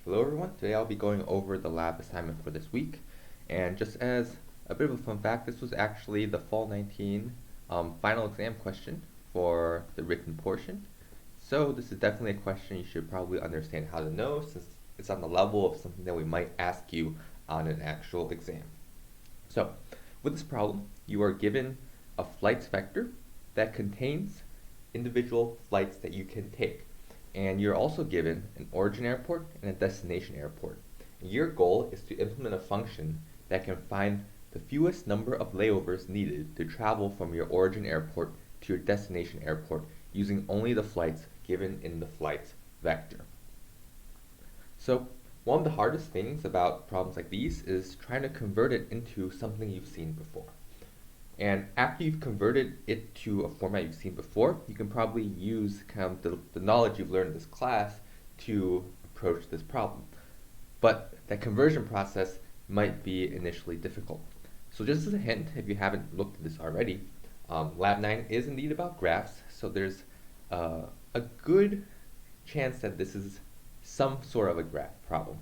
Hello everyone, today I'll be going over the lab assignment for this week, and just as a bit of a fun fact, this was actually the Fall 19 final exam question for the written portion. So this is definitely a question you should probably understand how to know, since it's on the level of something that we might ask you on an actual exam. So with this problem, you are given a flights vector that contains individual flights that you can take. And you're also given an origin airport and a destination airport. And your goal is to implement a function that can find the fewest number of layovers needed to travel from your origin airport to your destination airport using only the flights given in the flights vector. So one of the hardest things about problems like these is trying to convert it into something you've seen before. And after you've converted it to a format you've seen before, you can probably use kind of the knowledge you've learned in this class to approach this problem. But that conversion process might be initially difficult. So just as a hint, if you haven't looked at this already, Lab 9 is indeed about graphs, so there's a good chance that this is some sort of a graph problem.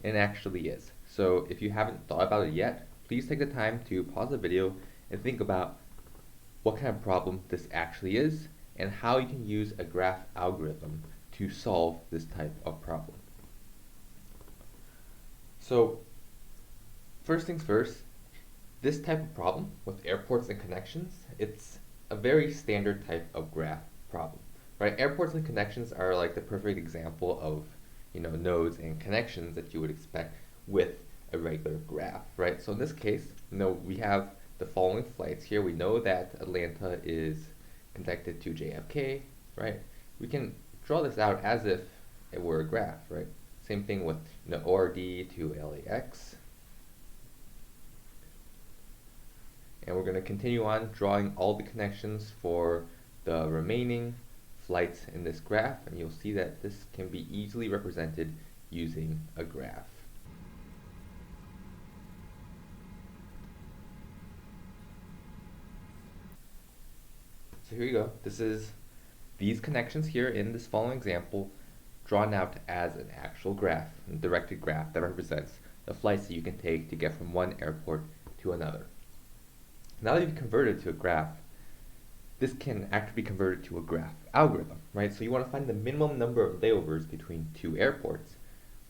And it actually is. So if you haven't thought about it yet, please take the time to pause the video and think about what kind of problem this actually is and how you can use a graph algorithm to solve this type of problem. So first things first, this type of problem with airports and connections, it's a very standard type of graph problem, right? Airports and connections are like the perfect example of, nodes and connections that you would expect with a regular graph, right? So in this case, we have the following flights here. We know that Atlanta is connected to JFK, right? We can draw this out as if it were a graph, right? Same thing with ORD to LAX. And we're going to continue on drawing all the connections for the remaining flights in this graph, and you'll see that this can be easily represented using a graph. So here you go. This is these connections here in this following example drawn out as an actual graph, a directed graph that represents the flights that you can take to get from one airport to another. Now that you've converted to a graph, this can actually be converted to a graph algorithm, right? So you want to find the minimum number of layovers between two airports.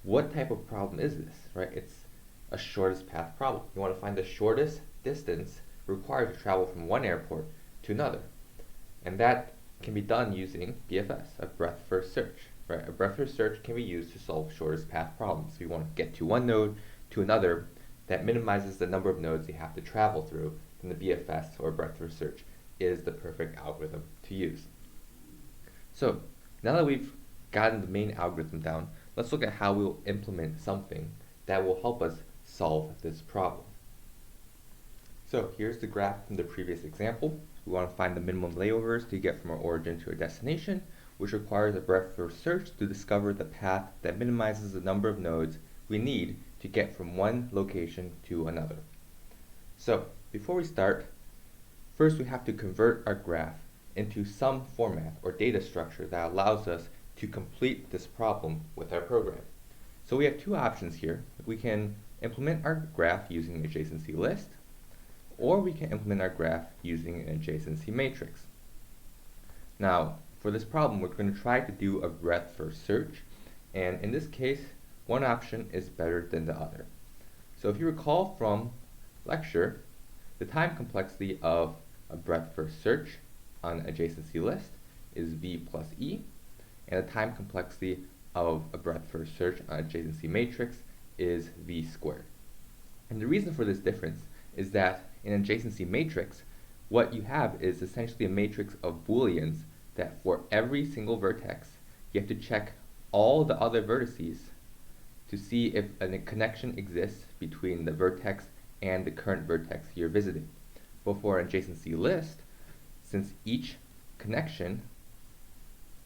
What type of problem is this, right? It's a shortest path problem. You want to find the shortest distance required to travel from one airport to another. And that can be done using BFS, a breadth first search, right? A breadth first search can be used to solve shortest path problems. So you want to get to one node to another that minimizes the number of nodes you have to travel through, then the BFS, or breadth first search, is the perfect algorithm to use. So now that we've gotten the main algorithm down, let's look at how we'll implement something that will help us solve this problem. So here's the graph from the previous example. We want to find the minimum layovers to get from our origin to our destination, which requires a breadth first search to discover the path that minimizes the number of nodes we need to get from one location to another. So before we start, first we have to convert our graph into some format or data structure that allows us to complete this problem with our program. So we have two options here. We can implement our graph using an adjacency list, or we can implement our graph using an adjacency matrix. Now, for this problem, we're going to try to do a breadth first search, and in this case, one option is better than the other. So if you recall from lecture, the time complexity of a breadth first search on an adjacency list is V plus E, and the time complexity of a breadth first search on an adjacency matrix is V squared. And the reason for this difference is that in an adjacency matrix, what you have is essentially a matrix of booleans that for every single vertex, you have to check all the other vertices to see if a connection exists between the vertex and the current vertex you're visiting. But for an adjacency list, since each connection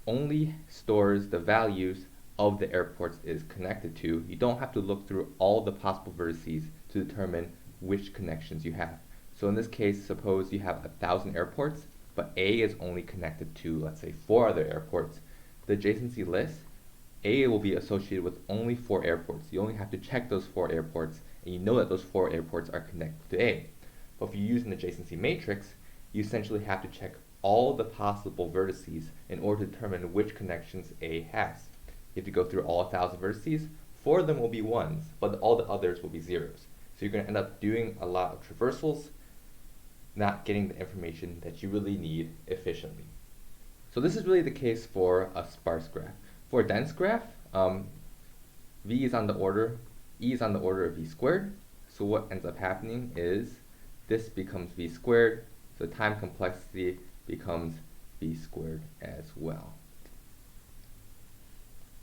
only stores the values of the airports it is connected to, you don't have to look through all the possible vertices to determine which connections you have. So in this case, suppose you have 1,000 airports, but A is only connected to, let's say, 4 other airports. The adjacency list A will be associated with only 4 airports. You only have to check those 4 airports, and you know that those 4 airports are connected to A. But if you use an adjacency matrix, you essentially have to check all the possible vertices in order to determine which connections A has. You have to go through all 1,000 vertices. 4 of them will be 1s, but all the others will be 0s. So you're going to end up doing a lot of traversals, not getting the information that you really need efficiently. So this is really the case for a sparse graph. For a dense graph, V is on the order, E is on the order of V squared. So what ends up happening is this becomes V squared, so time complexity becomes V squared as well.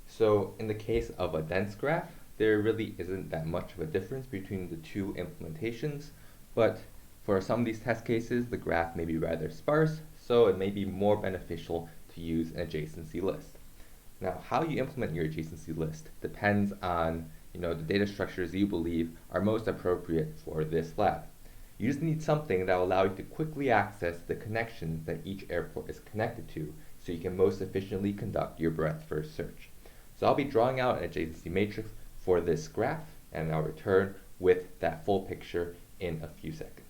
So in the case of a dense graph, there really isn't that much of a difference between the two implementations, but for some of these test cases, the graph may be rather sparse, so it may be more beneficial to use an adjacency list. Now, how you implement your adjacency list depends on the data structures you believe are most appropriate for this lab. You just need something that will allow you to quickly access the connections that each airport is connected to, so you can most efficiently conduct your breadth-first search. So I'll be drawing out an adjacency matrix for this graph, and I'll return with that full picture in a few seconds.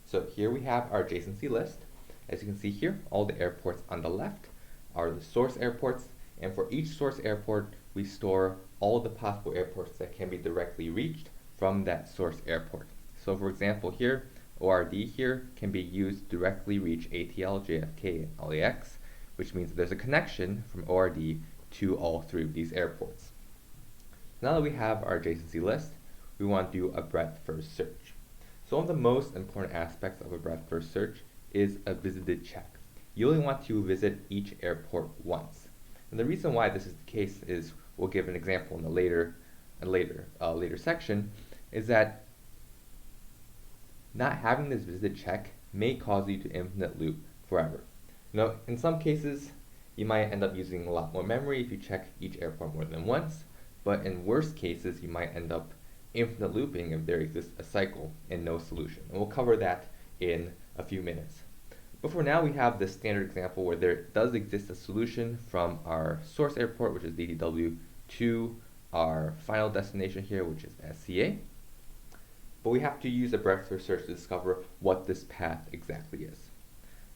So here we have our adjacency list. As you can see here, all the airports on the left are the source airports, and for each source airport, we store all the possible airports that can be directly reached from that source airport. So for example here, ORD here can be used to directly reach ATL, JFK, and LAX, which means that there's a connection from ORD to all 3 of these airports. Now that we have our adjacency list, we want to do a breadth-first search. So one of the most important aspects of a breadth-first search is a visited check. You only want to visit each airport once. And the reason why this is the case is, we'll give an example in a later section, is that not having this visited check may cause you to infinite loop forever. In some cases, you might end up using a lot more memory if you check each airport more than once, but in worst cases, you might end up infinite looping if there exists a cycle and no solution. And we'll cover that in a few minutes. But for now, we have this standard example where there does exist a solution from our source airport, which is DTW, to our final destination here, which is SCA. But we have to use a breadth-first search to discover what this path exactly is.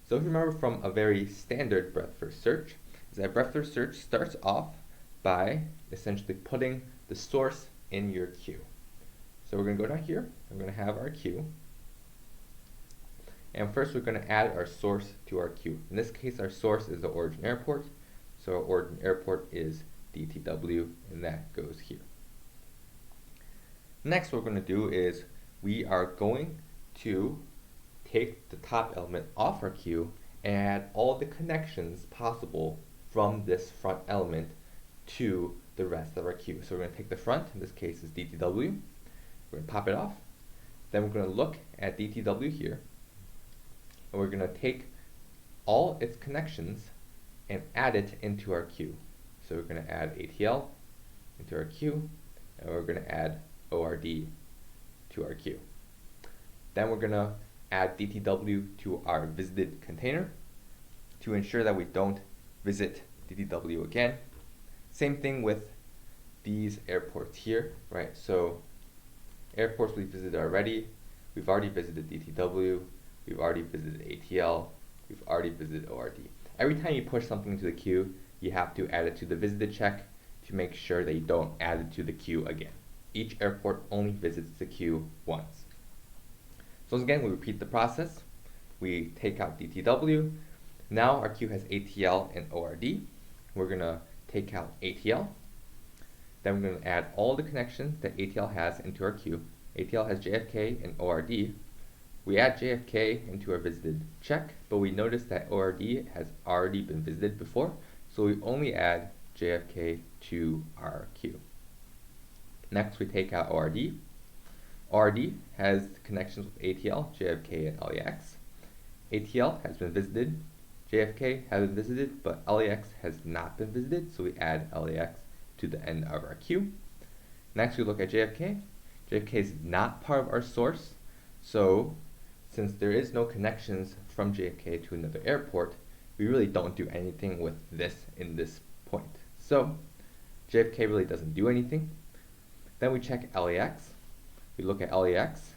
So if you remember from a very standard breadth-first search, is that breadth-first search starts off by essentially putting the source in your queue. So we're going to go down here, we're going to have our queue, and first we're going to add our source to our queue. In this case, our source is the origin airport, so our origin airport is DTW, and that goes here. Next, what we're going to do is we are going to take the top element off our queue and add all the connections possible from this front element to the rest of our queue. So we're going to take the front, in this case is DTW, we're going to pop it off, then we're going to look at DTW here, and we're going to take all its connections and add it into our queue. So we're going to add ATL into our queue, and we're going to add ORD to our queue. Then we're going to add DTW to our visited container to ensure that we don't visit DTW again. Same thing with these airports here, right? So airports we visited already. We've already visited DTW. We've already visited ATL. We've already visited ORD. Every time you push something into the queue, you have to add it to the visited check to make sure that you don't add it to the queue again. Each airport only visits the queue once. So again, we repeat the process. We take out DTW. Now our queue has ATL and ORD. We're going to take out ATL. Then we're going to add all the connections that ATL has into our queue. ATL has JFK and ORD. We add JFK into our visited check, but we notice that ORD has already been visited before, so we only add JFK to our queue. Next, we take out ORD. ORD has connections with ATL, JFK, and LAX. ATL has been visited. JFK has been visited, but LAX has not been visited, so we add LAX to the end of our queue. Next, we look at JFK. JFK is not part of our source, so since there is no connections from JFK to another airport, we really don't do anything with this in this point. So JFK really doesn't do anything. Then we check LAX. We look at LAX.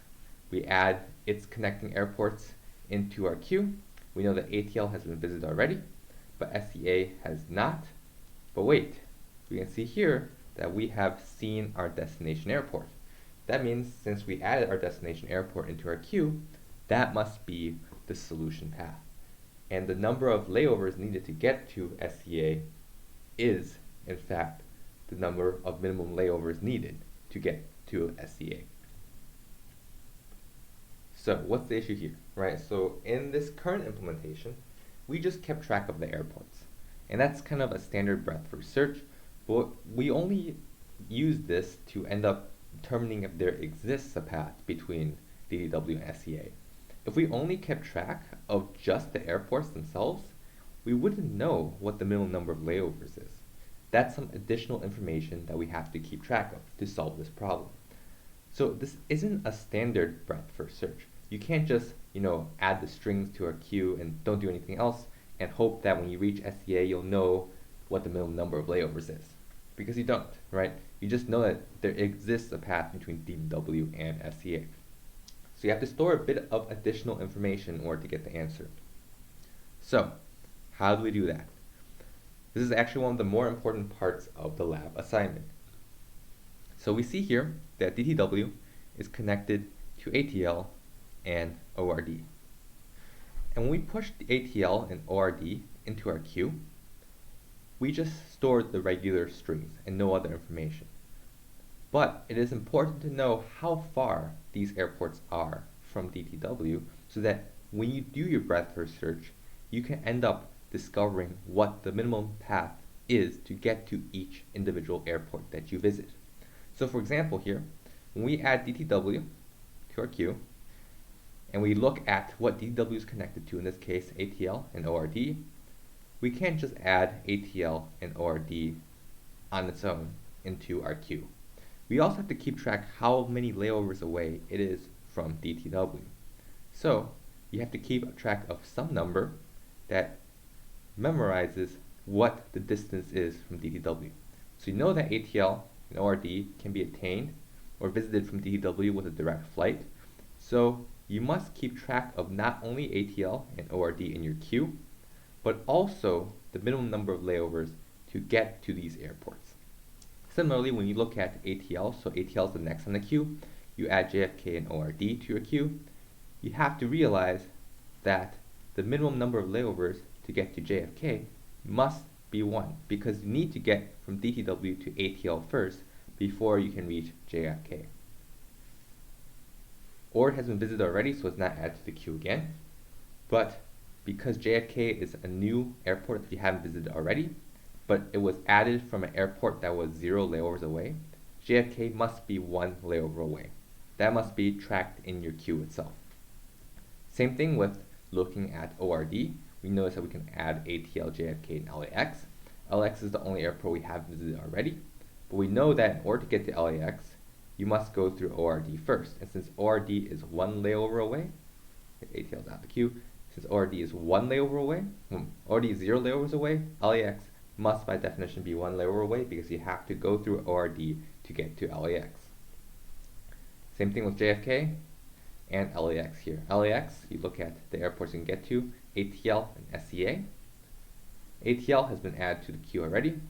We add its connecting airports into our queue. We know that ATL has been visited already, but SCA has not. But wait, we can see here that we have seen our destination airport. That means since we added our destination airport into our queue, that must be the solution path. And the number of layovers needed to get to SCA is, in fact, the number of minimum layovers needed to get to SCA. So what's the issue here, right? So in this current implementation, we just kept track of the airports. And that's kind of a standard breadth first search, but we only use this to end up determining if there exists a path between DDW and SCA. If we only kept track of just the airports themselves, we wouldn't know what the minimum number of layovers is. That's some additional information that we have to keep track of to solve this problem. So this isn't a standard breadth first search. You can't just, add the strings to our queue and don't do anything else and hope that when you reach SCA, you'll know what the minimum number of layovers is. Because you don't, right? You just know that there exists a path between DDW and SCA. So you have to store a bit of additional information in order to get the answer. So, how do we do that? This is actually one of the more important parts of the lab assignment. So we see here that DTW is connected to ATL and ORD. And when we push the ATL and ORD into our queue, we just stored the regular strings and no other information. But it is important to know how far these airports are from DTW so that when you do your breadth first search, you can end up discovering what the minimum path is to get to each individual airport that you visit. So for example here, when we add DTW to our queue, and we look at what DTW is connected to, in this case ATL and ORD, we can't just add ATL and ORD on its own into our queue. We also have to keep track how many layovers away it is from DTW. So you have to keep track of some number that memorizes what the distance is from DTW. So you know that ATL and ORD can be attained or visited from DTW with a direct flight. So you must keep track of not only ATL and ORD in your queue, but also the minimum number of layovers to get to these airports. Similarly, when you look at ATL, so ATL is the next on the queue, you add JFK and ORD to your queue, you have to realize that the minimum number of layovers to get to JFK must be 1, because you need to get from DTW to ATL first before you can reach JFK. Or it has been visited already, so it's not added to the queue again. But because JFK is a new airport that you haven't visited already, but it was added from an airport that was 0 layovers away, JFK must be 1 layover away. That must be tracked in your queue itself. Same thing with looking at ORD. We notice that we can add ATL, JFK, and LAX. LAX is the only airport we have visited already, but we know that in order to get to LAX, you must go through ORD first. And since ORD is 1 layover away, ATL is out of the queue, since ORD is 1 layover away, ORD is 0 layovers away, LAX must by definition be 1 layover away because you have to go through ORD to get to LAX. Same thing with JFK and LAX here. LAX, you look at the airports you can get to, ATL and SCA. ATL has been added to the queue already,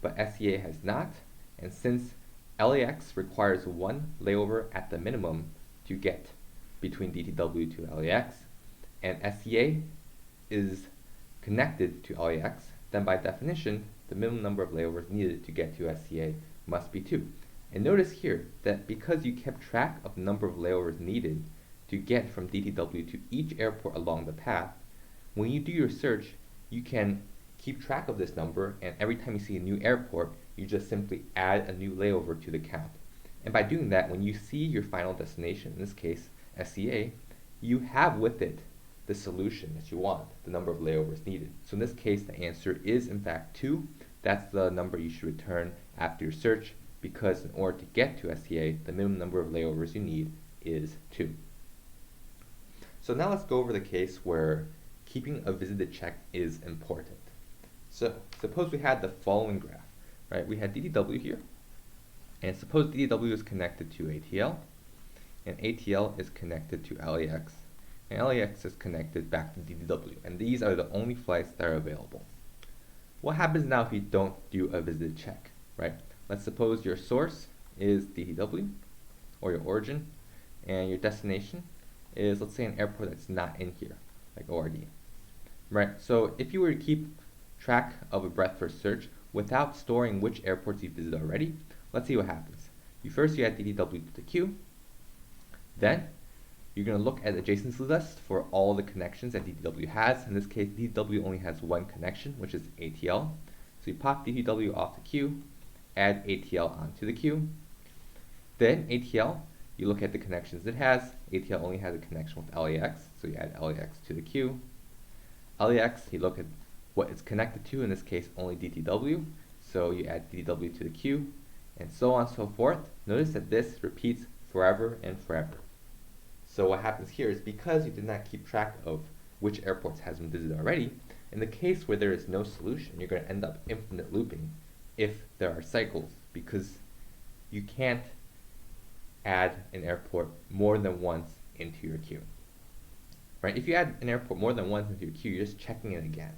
but SCA has not, and since LAX requires 1 layover at the minimum to get between DTW to LAX, and SCA is connected to LAX, then by definition, the minimum number of layovers needed to get to SCA must be 2. And notice here that because you kept track of the number of layovers needed to get from DTW to each airport along the path, when you do your search, you can keep track of this number, and every time you see a new airport, you just simply add a new layover to the count. And by doing that, when you see your final destination, in this case SCA, you have with it the solution that you want, the number of layovers needed. So in this case, the answer is in fact 2. That's the number you should return after your search, because in order to get to SCA, the minimum number of layovers you need is 2. So now let's go over the case where keeping a visited check is important. So suppose we had the following graph. right? We had DDW here, and suppose DDW is connected to ATL, and ATL is connected to LAX, and LAX is connected back to DDW, and these are the only flights that are available. What happens now if you don't do a visited check, right? Let's suppose your source is DDW, or your origin, and your destination is, let's say, an airport that's not in here, like ORD, right? So if you were to keep track of a breadth first search without storing which airports you visited already, let's see what happens. You add DDW to the queue, then you're going to look at the adjacency list for all the connections that DDW has. In this case, DDW only has one connection, which is ATL. So you pop DDW off the queue, add ATL onto the queue. Then ATL, you look at the connections it has. ATL only has a connection with LAX, so you add LAX to the queue. LAX, you look at what it's connected to, in this case only DDW, so you add DDW to the queue, and so on and so forth. Notice that this repeats forever and forever. So what happens here is, because you did not keep track of which airports has been visited already, in the case where there is no solution, you're going to end up infinite looping if there are cycles, because you can't add an airport more than once into your queue. Right? If you add an airport more than once into your queue, you're just checking it again,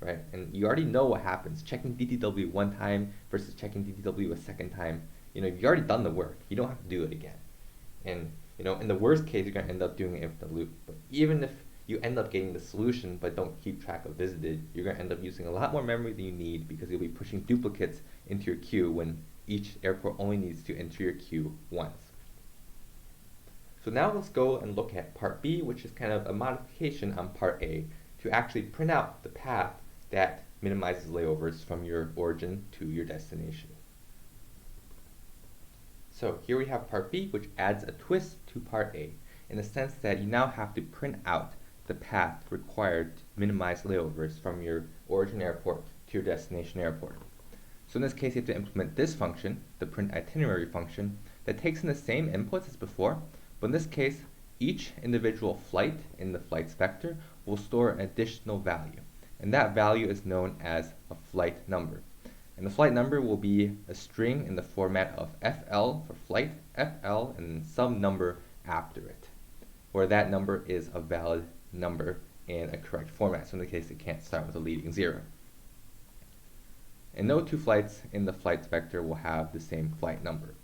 right? And you already know what happens. Checking DDW one time versus checking DDW a second time, you've already done the work. You don't have to do it again. And in the worst case, you're going to end up doing an infinite loop. But even if you end up getting the solution but don't keep track of visited, you're going to end up using a lot more memory than you need, because you'll be pushing duplicates into your queue when each airport only needs to enter your queue once. So now let's go and look at part B, which is kind of a modification on part A, to actually print out the path that minimizes layovers from your origin to your destination. So here we have part B, which adds a twist to part A, in the sense that you now have to print out the path required to minimize layovers from your origin airport to your destination airport. So in this case, you have to implement this function, the print itinerary function, that takes in the same inputs as before, but in this case, each individual flight in the flight's vector will store an additional value, and that value is known as a flight number. And the flight number will be a string in the format of FL for flight, FL, and some number after it, where that number is a valid number in a correct format. So in the case, it can't start with a leading 0. And no two flights in the flights vector will have the same flight number.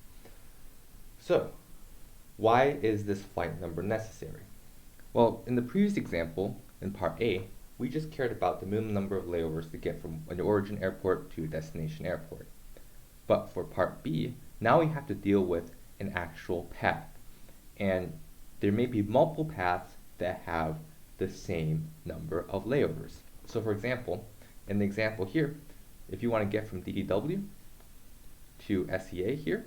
So why is this flight number necessary? Well, in the previous example, in part A, we just cared about the minimum number of layovers to get from an origin airport to a destination airport. But for part B, now we have to deal with an actual path. And there may be multiple paths that have the same number of layovers. So for example, in the example here, if you want to get from DDW to SEA here,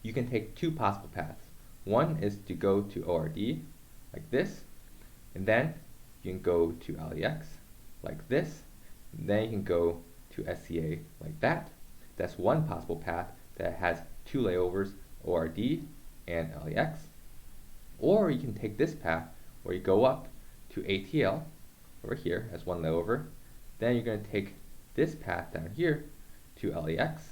you can take two possible paths. One is to go to ORD like this, and then you can go to LAX like this, and then you can go to SEA like that. That's one possible path that has two layovers, ORD and LAX. Or you can take this path where you go up to ATL over here as one layover, then you're going to take this path down here to LAX,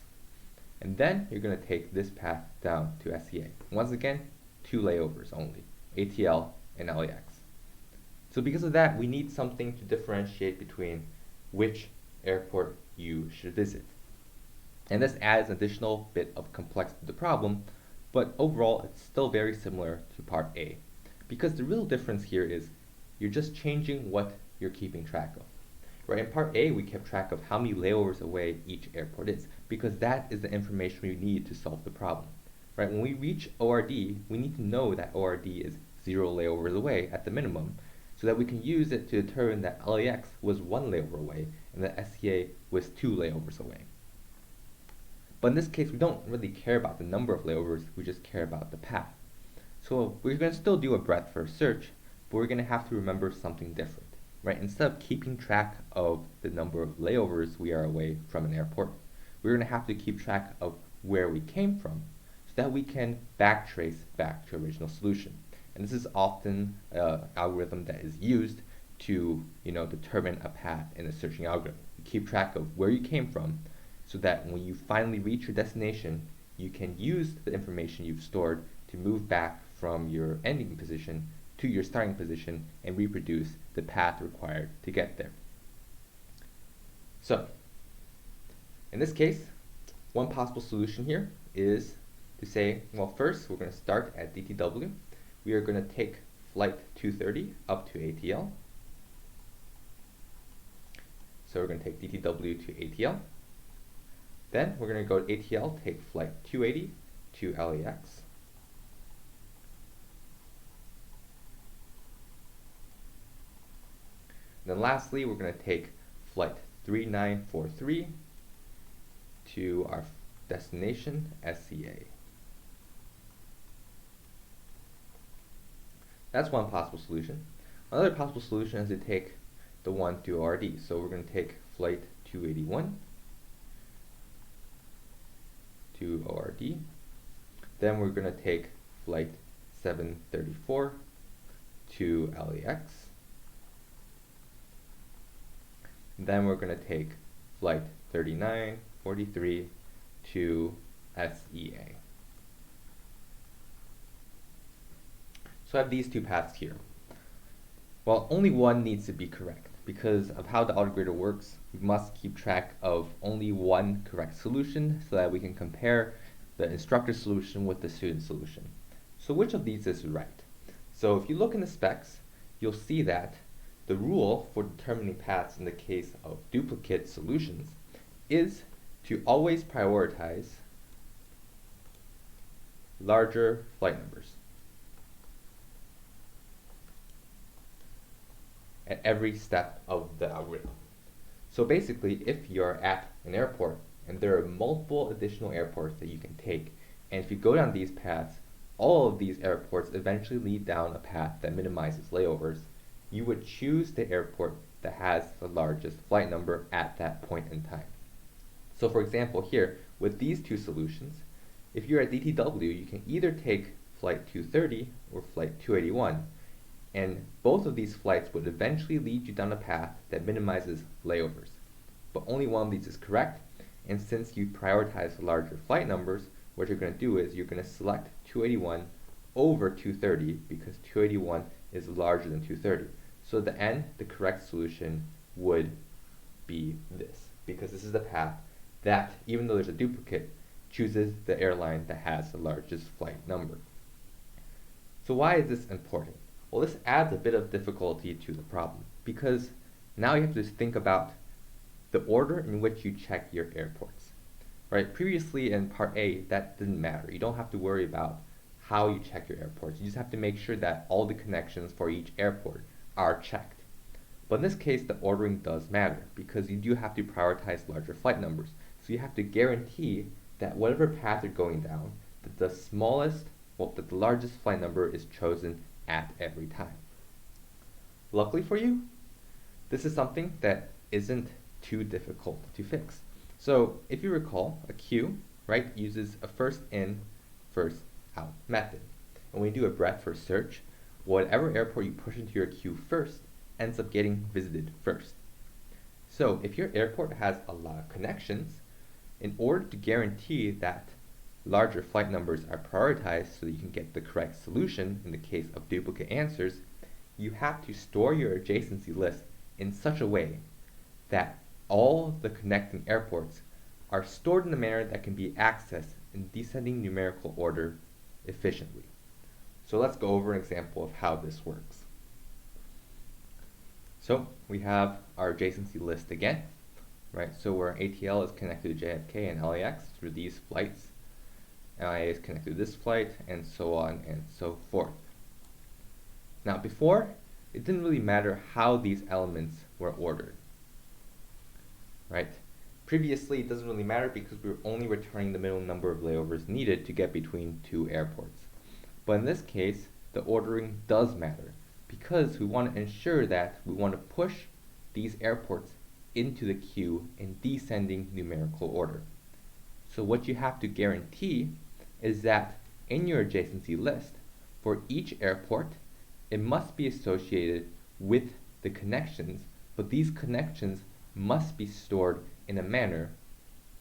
and then you're going to take this path down to SEA. Once again, two layovers only, ATL and LAX. So because of that, we need something to differentiate between which airport you should visit. And this adds an additional bit of complexity to the problem, but overall it's still very similar to part A. Because the real difference here is you're just changing what you're keeping track of. Right, in part A, we kept track of how many layovers away each airport is, because that is the information we need to solve the problem. Right, when we reach ORD, we need to know that ORD is 0 layovers away at the minimum, so that we can use it to determine that LAX was 1 layover away and that SEA was 2 layovers away. But in this case, we don't really care about the number of layovers, we just care about the path. So we're going to still do a breadth first search, but we're going to have to remember something different. Right? Instead of keeping track of the number of layovers we are away from an airport, we're going to have to keep track of where we came from, so that we can backtrace back to original solution. And this is often an algorithm that is used to determine a path in a searching algorithm. You keep track of where you came from, so that when you finally reach your destination, you can use the information you've stored to move back from your ending position to your starting position and reproduce the path required to get there. So, in this case, one possible solution here is to say, well, first we're going to start at DTW. We are going to take flight 230 up to ATL. So we're going to take DTW to ATL. Then we're going to go to ATL, take flight 280 to LAX. And then lastly, we're going to take flight 3943 to our destination, SCA. That's one possible solution. Another possible solution is to take the one to ORD. So we're going to take flight 281 to ORD. Then we're going to take flight 734 to LAX. Then we're going to take flight 3943 to SEA. So I have these two paths here. Well, only one needs to be correct. Because of how the autograder works, we must keep track of only one correct solution so that we can compare the instructor solution with the student solution. So which of these is right? So if you look in the specs, you'll see that the rule for determining paths in the case of duplicate solutions is to always prioritize larger flight numbers at every step of the algorithm. So basically, if you're at an airport and there are multiple additional airports that you can take, and if you go down these paths, all of these airports eventually lead down a path that minimizes layovers, you would choose the airport that has the largest flight number at that point in time. So for example here, with these two solutions, if you're at DTW, you can either take flight 230 or flight 281, and both of these flights would eventually lead you down a path that minimizes layovers. But only one of these is correct, and since you prioritize larger flight numbers, what you're going to do is you're going to select 281 over 230 because 281 is larger than 230. So at the end, the correct solution would be this, because this is the path that, even though there's a duplicate, chooses the airline that has the largest flight number. So why is this important? Well, this adds a bit of difficulty to the problem, because now you have to think about the order in which you check your airports. Right? Previously in part A, that didn't matter. You don't have to worry about how you check your airports. You just have to make sure that all the connections for each airport are checked. But in this case, the ordering does matter, because you do have to prioritize larger flight numbers. So you have to guarantee that whatever path you're going down, that the largest flight number is chosen at every time. Luckily for you, this is something that isn't too difficult to fix. So if you recall, a queue, right, uses a first in, first out method. And when you do a breadth first search, whatever airport you push into your queue first ends up getting visited first. So if your airport has a lot of connections, in order to guarantee that larger flight numbers are prioritized so that you can get the correct solution in the case of duplicate answers, you have to store your adjacency list in such a way that all the connecting airports are stored in a manner that can be accessed in descending numerical order efficiently. So let's go over an example of how this works. So we have our adjacency list again, right? So where ATL is connected to JFK and LAX through these flights, LIA is connected to this flight, and so on and so forth. Now before, it didn't really matter how these elements were ordered, right? Previously, it doesn't really matter because we were only returning the minimum number of layovers needed to get between two airports. But in this case, the ordering does matter because we want to ensure that we want to push these airports into the queue in descending numerical order. So what you have to guarantee is that in your adjacency list, for each airport, it must be associated with the connections, but these connections must be stored in a manner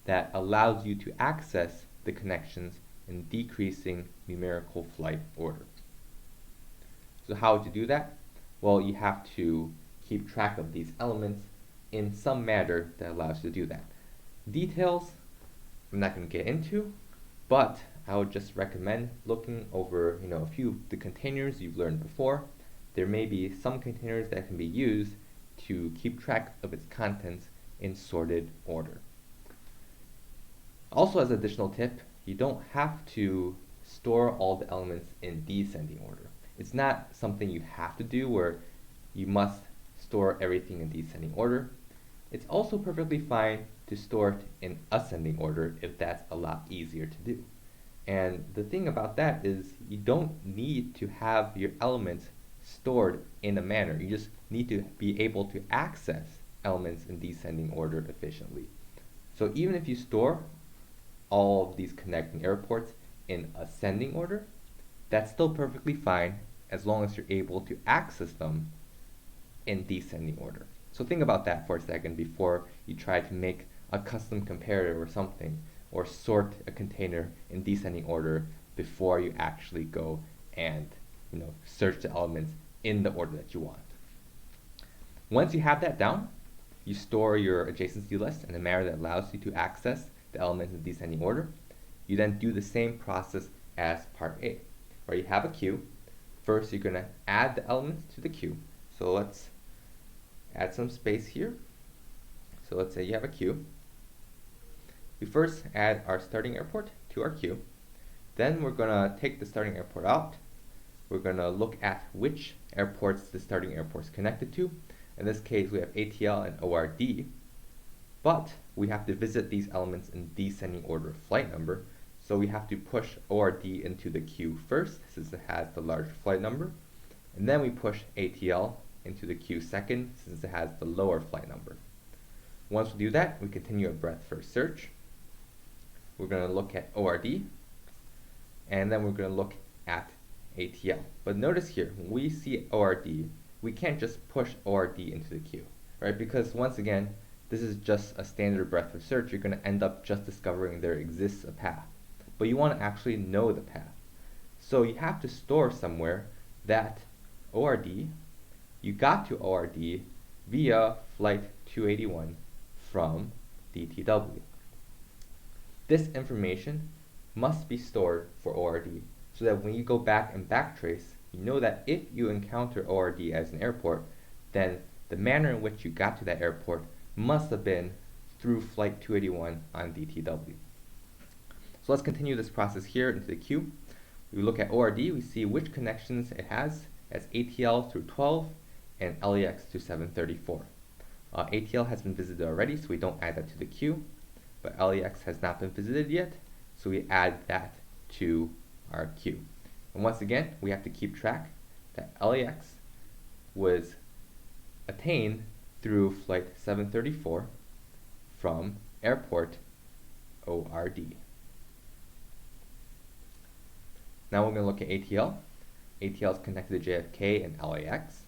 that allows you to access the connections in decreasing numerical flight order. So how would you do that? Well, you have to keep track of these elements in some manner that allows you to do that. Details I'm not going to get into, but I would just recommend looking over a few of the containers you've learned before. There may be some containers that can be used to keep track of its contents in sorted order. Also, as an additional tip, you don't have to store all the elements in descending order. It's not something you have to do where you must store everything in descending order. It's also perfectly fine to store it in ascending order if that's a lot easier to do. And the thing about that is you don't need to have your elements stored in a manner. You just need to be able to access elements in descending order efficiently. So even if you store all of these connecting airports in ascending order, that's still perfectly fine as long as you're able to access them in descending order. So think about that for a second before you try to make a custom comparator or something, or sort a container in descending order before you actually go and search the elements in the order that you want. Once you have that down, you store your adjacency list in a manner that allows you to access the elements in descending order. You then do the same process as part A, where you have a queue. First, you're going to add the elements to the queue. So let's add some space here. So let's say you have a queue. We first add our starting airport to our queue. Then we're going to take the starting airport out. We're going to look at which airports the starting airport is connected to. In this case, we have ATL and ORD. But we have to visit these elements in descending order of flight number. So we have to push ORD into the queue first, since it has the larger flight number. And then we push ATL into the queue second, since it has the lower flight number. Once we do that, we continue a breadth first search. We're going to look at ORD, and then we're going to look at ATL. But notice here, when we see ORD, we can't just push ORD into the queue, right? Because once again, this is just a standard breadth first search. You're going to end up just discovering there exists a path. But you want to actually know the path. So you have to store somewhere that ORD, you got to ORD via flight 281 from DTW. This information must be stored for ORD so that when you go back and backtrace, you know that if you encounter ORD as an airport, then the manner in which you got to that airport must have been through flight 281 on DTW. So let's continue this process here into the queue. We look at ORD, we see which connections it has as ATL through 12 and LAX to 734. ATL has been visited already, so we don't add that to the queue, but LAX has not been visited yet, so we add that to our queue. And once again, we have to keep track that LAX was attained through flight 734 from airport ORD. Now we're going to look at ATL. ATL is connected to JFK and LAX.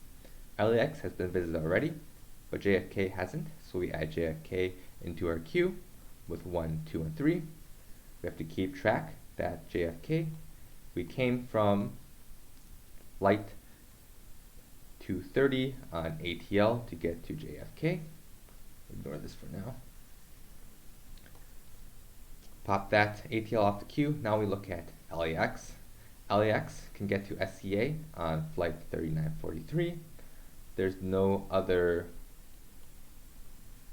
LAX has been visited already, but JFK hasn't, so we add JFK into our queue with 1, 2, and 3. We have to keep track that JFK, we came from flight 230 on ATL to get to JFK. Ignore this for now. Pop that ATL off the queue. Now we look at LAX. LAX can get to SCA on flight 3943. There's no other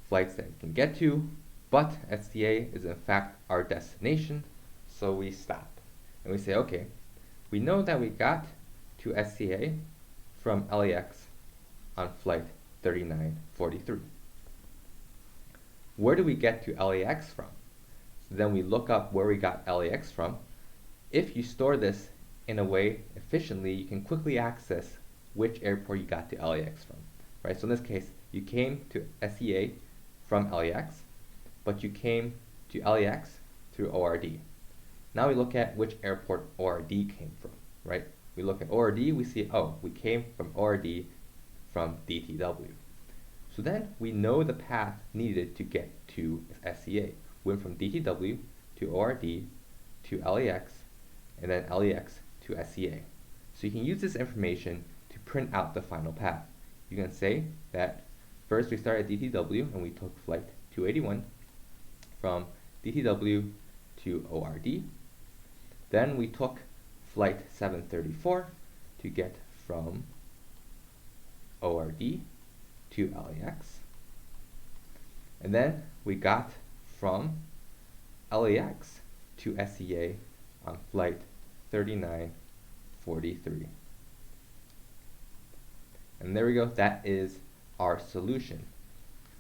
flights that it can get to, but SCA is in fact our destination, so we stop. And we say, okay, we know that we got to SCA from LAX on flight 3943. Where do we get to LAX from? So then we look up where we got LAX from. If you store this in a way efficiently, you can quickly access which airport you got to LAX from, right? So in this case, you came to SCA from LAX, but you came to LAX through ORD. Now we look at which airport ORD came from, right? We look at ORD, we see, oh, we came from ORD from DTW. So then we know the path needed to get to SCA. went from DTW to ORD to LAX, and then LAX to SCA. So you can use this information to print out the final path. You can say that first we started at DTW and we took flight 281 from DTW to ORD. Then we took flight 734 to get from ORD to LAX. And then we got from LAX to SCA on flight 3943. And there we go, that is our solution.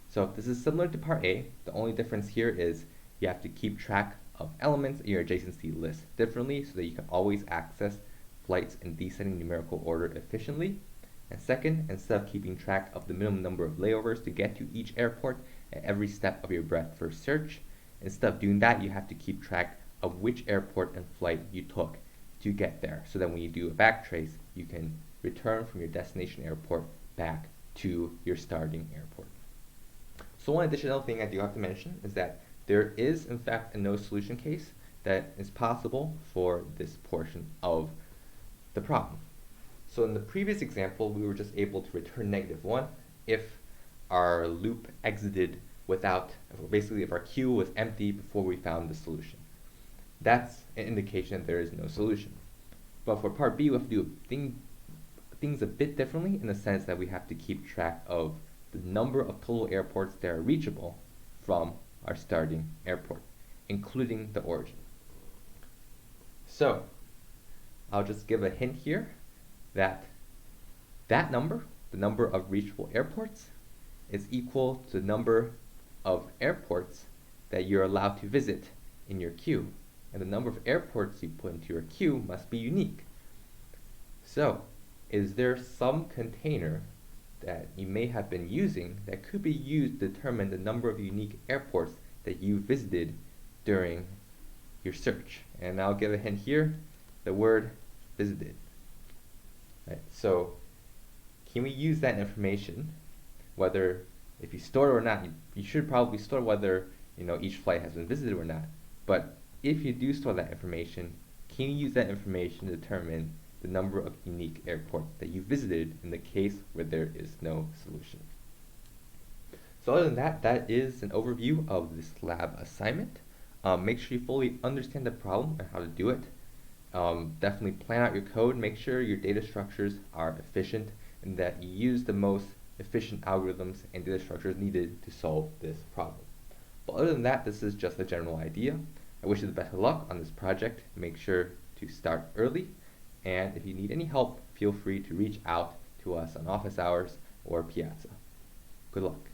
So this is similar to part A. The only difference here is you have to keep track of elements in your adjacency list differently so that you can always access flights in descending numerical order efficiently. And second, instead of keeping track of the minimum number of layovers to get to each airport at every step of your breadth first search, instead of doing that, you have to keep track of which airport and flight you took to get there, so that when you do a backtrace, you can return from your destination airport back to your starting airport. So one additional thing I do have to mention is that there is, in fact, a no solution case that is possible for this portion of the problem. So in the previous example, we were just able to return -1 if our loop exited without, basically if our queue was empty before we found the solution. That's an indication that there is no solution. But for part B, we have to do things a bit differently in the sense that we have to keep track of the number of total airports that are reachable from our starting airport, including the origin. So I'll just give a hint here that that number, the number of reachable airports, is equal to the number of airports that you're allowed to visit in your queue. And the number of airports you put into your queue must be unique. So, is there some container that you may have been using that could be used to determine the number of unique airports that you visited during your search? And I'll give a hint here, the word visited. Right, so can we use that information, whether if you store it or not, you should probably store whether each flight has been visited or not. But if you do store that information, can you use that information to determine the number of unique airports that you visited in the case where there is no solution? So other than that, that is an overview of this lab assignment. Make sure you fully understand the problem and how to do it. Definitely plan out your code, make sure your data structures are efficient and that you use the most efficient algorithms and data structures needed to solve this problem. But other than that, this is just a general idea. I wish you the best of luck on this project. Make sure to start early, and if you need any help, feel free to reach out to us on office hours or Piazza. Good luck.